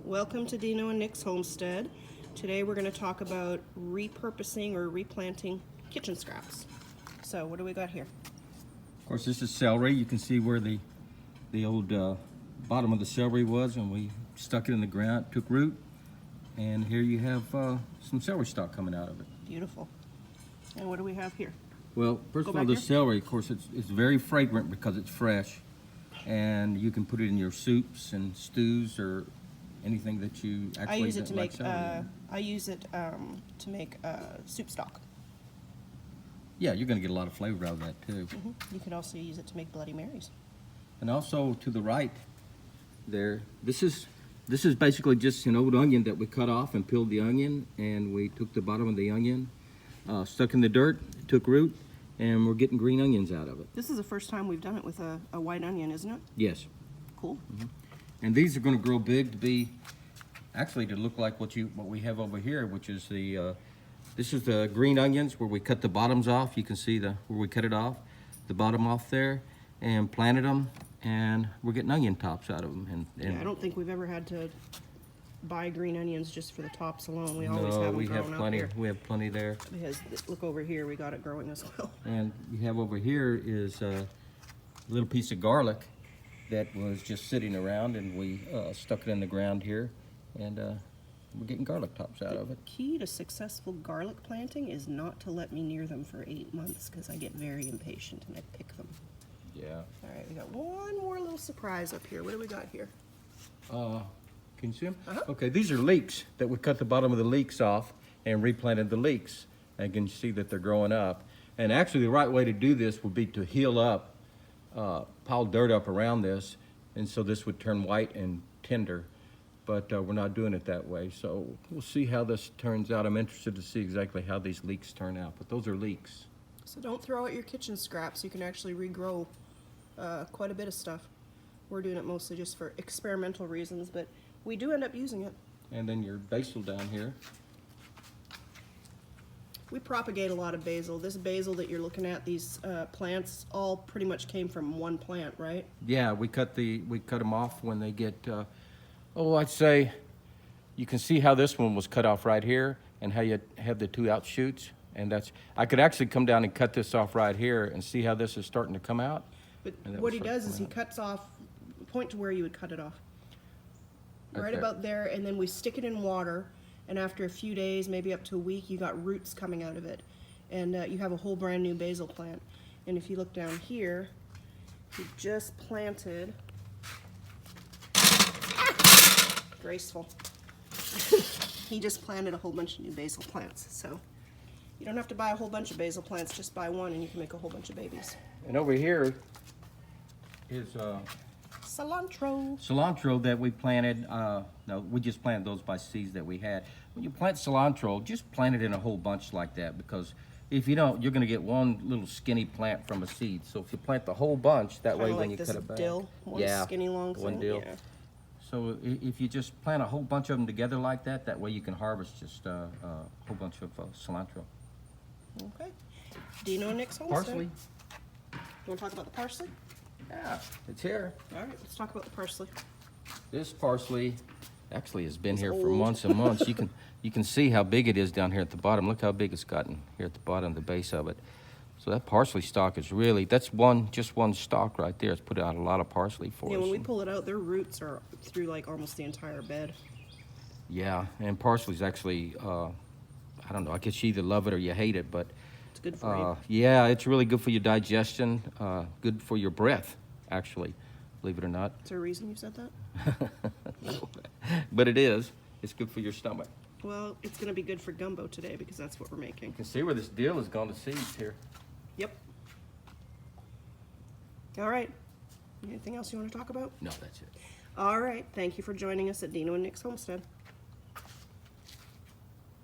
Welcome to Dino and Nick's homestead. Today we're going to talk about repurposing or replanting kitchen scraps. So what do we got here? Of course, this is celery. You can see where the old bottom of the celery was, and we stuck it in the ground, took root, and here you have some celery stalk coming out of it. Beautiful. And what do we have here? Well, first of all, the celery, of course, it's very fragrant because it's fresh, and you can put it in your soups and stews or anything that you actually I use it to like make soup stock. Yeah, you're going to get a lot of flavor out of that too. You could also use it to make Bloody Marys. And also to the right there, this is basically just an old onion that we cut off and peeled the onion, and we took the bottom of the onion, stuck in the dirt, took root, and we're getting green onions out of it. This is the first time we've done it with a white onion, isn't it? Yes. Cool. And these are going to grow big to be, actually to look like what we have over here, which is this is the green onions where we cut the bottoms off. You can see where we cut it off, the bottom off there, and planted them, and we're getting onion tops out of them. Yeah, I don't think we've ever had to buy green onions just for the tops alone. We always have them growing out here. We have plenty there. Because look over here, we got it growing as well. And you have over here is a little piece of garlic that was just sitting around, and we stuck it in the ground here, and we're getting garlic tops out of it. The key to successful garlic planting is not to let me near them for 8 months, because I get very impatient and I pick them. Yeah. All right, we got one more little surprise up here. What do we got here? Can you see them? Okay, these are leeks that we cut the bottom of the leeks off and replanted the leeks. And you can see that they're growing up. And actually the right way to do this would be to heel up, pile dirt up around this, and so this would turn white and tender. But we're not doing it that way, so we'll see how this turns out. I'm interested to see exactly how these leeks turn out, but those are leeks. So don't throw out your kitchen scraps. You can actually regrow quite a bit of stuff. We're doing it mostly just for experimental reasons, but we do end up using it. And then your basil down here. We propagate a lot of basil. This basil that you're looking at, these plants, all pretty much came from one plant, right? Yeah, we cut them off when they get, I'd say, you can see how this one was cut off right here, and how you have the two outshoots, and I could actually come down and cut this off right here and see how this is starting to come out. But what he does is he cuts off, point to where you would cut it off. Right about there, and then we stick it in water, and after a few days, maybe up to a week, you got roots coming out of it, and you have a whole brand new basil plant. And if you look down here, he just planted, graceful, he just planted a whole bunch of new basil plants. So you don't have to buy a whole bunch of basil plants, just buy one and you can make a whole bunch of babies. And over here is cilantro. Cilantro that we planted. No, we just planted those by seeds that we had. When you plant cilantro, just plant it in a whole bunch like that, because if you don't, you're going to get one little skinny plant from a seed. So if you plant the whole bunch, that way when you cut it back. Dill, one skinny long one thing. dill. Yeah. So if you just plant a whole bunch of them together like that, that way you can harvest just a whole bunch of cilantro. Okay. Dino and Nick's homestead. Parsley. You want to talk about the parsley? Yeah, it's here. All right, let's talk about the parsley. This parsley actually has been here for months and months. You can see how big it is down here at the bottom. Look how big it's gotten here at the bottom, the base of it. So that parsley stalk is really, that's just one stalk right there. It's put out a lot of parsley for us. Yeah, when we pull it out, their roots are through like almost the entire bed. Yeah, and parsley's actually, I don't know, I guess you either love it or you hate it, but it's good for you. Yeah, it's really good for your digestion, good for your breath, actually, believe it or not. Is there a reason you said that? But it is. It's good for your stomach. Well, it's going to be good for gumbo today because that's what we're making. You can see where this dill has gone to seeds here. Yep. All right. Anything else you want to talk about? No, that's it. All right. Thank you for joining us at Dino and Nick's homestead.